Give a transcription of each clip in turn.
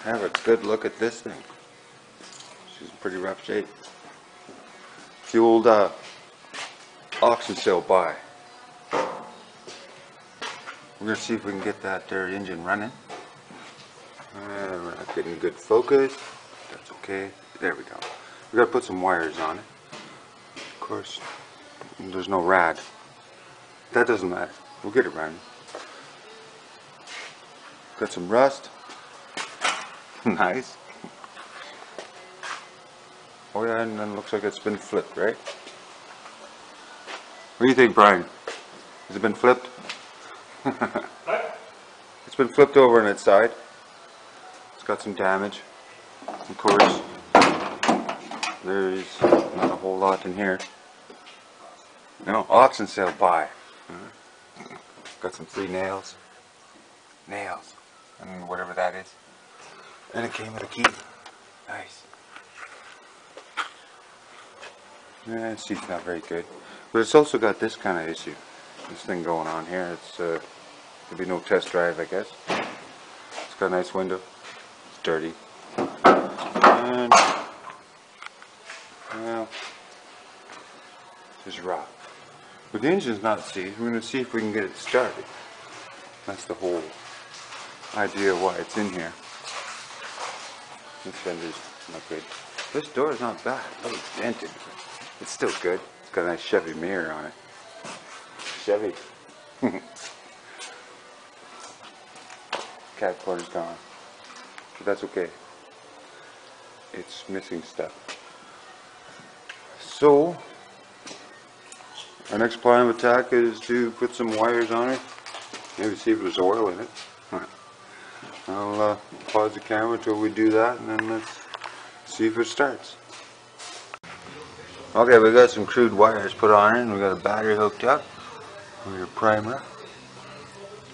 have a good look at this thing. She's in pretty rough shape. The old auction sale buy. We're gonna see if we can get that there engine running. We're not getting good focus. That's okay. There we go. We gotta put some wires on it. Of course, there's no rad. That doesn't matter. We'll get it running. Got some rust. Nice. Oh yeah, and then it looks like it's been flipped, right? What do you think, Brian? Has it been flipped? What? It's been flipped over on its side. It's got some damage. Of course, there's not a whole lot in here. No, auction sale buy. Got some free nails. Nails. And whatever that is. And it came with a key. Nice. Yeah, the seat's not very good. But it's also got this kind of issue. This thing going on here. It's there'll be no test drive, I guess. It's got a nice window. It's dirty. And well, it's rough. But the engine's not seized. We're going to see if we can get it started. That's the whole idea why it's in here. This fender's not good. This door is not bad. Oh, it's dented. It's still good. It's got a nice Chevy mirror on it. Chevy. Cat quarter's gone. But that's okay. It's missing stuff. So, our next plan of attack is to put some wires on it. Maybe see if there's oil in it. I'll pause the camera until we do that, and then let's see if it starts. Okay, we got some crude wires put on it, and we got a battery hooked up with your primer.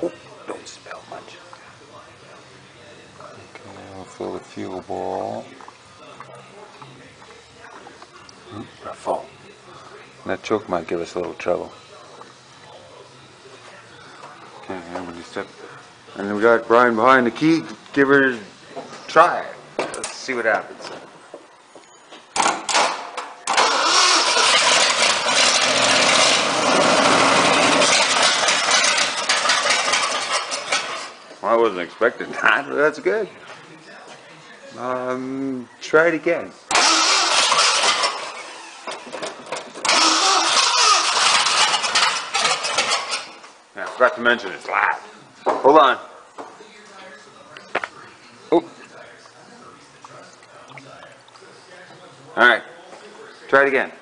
Oh, don't smell much. Okay, we'll fill the fuel ball. Full. That choke might give us a little trouble. Okay, everybody step. And then we got Brian behind the key. Give her a try. Let's see what happens. Well, I wasn't expecting that, but that's good. Try it again. Yeah, I forgot to mention it's loud. Hold on. Oh. Alright. Try it again.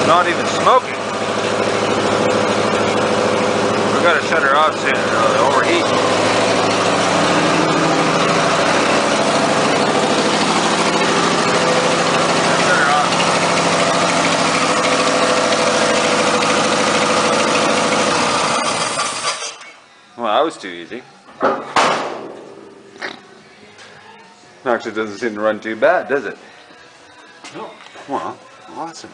Not even smoking. We gotta shut her off soon, it'll overheat. Shut her off. Well, that was too easy. Actually, doesn't seem to run too bad, does it? No. Well, awesome.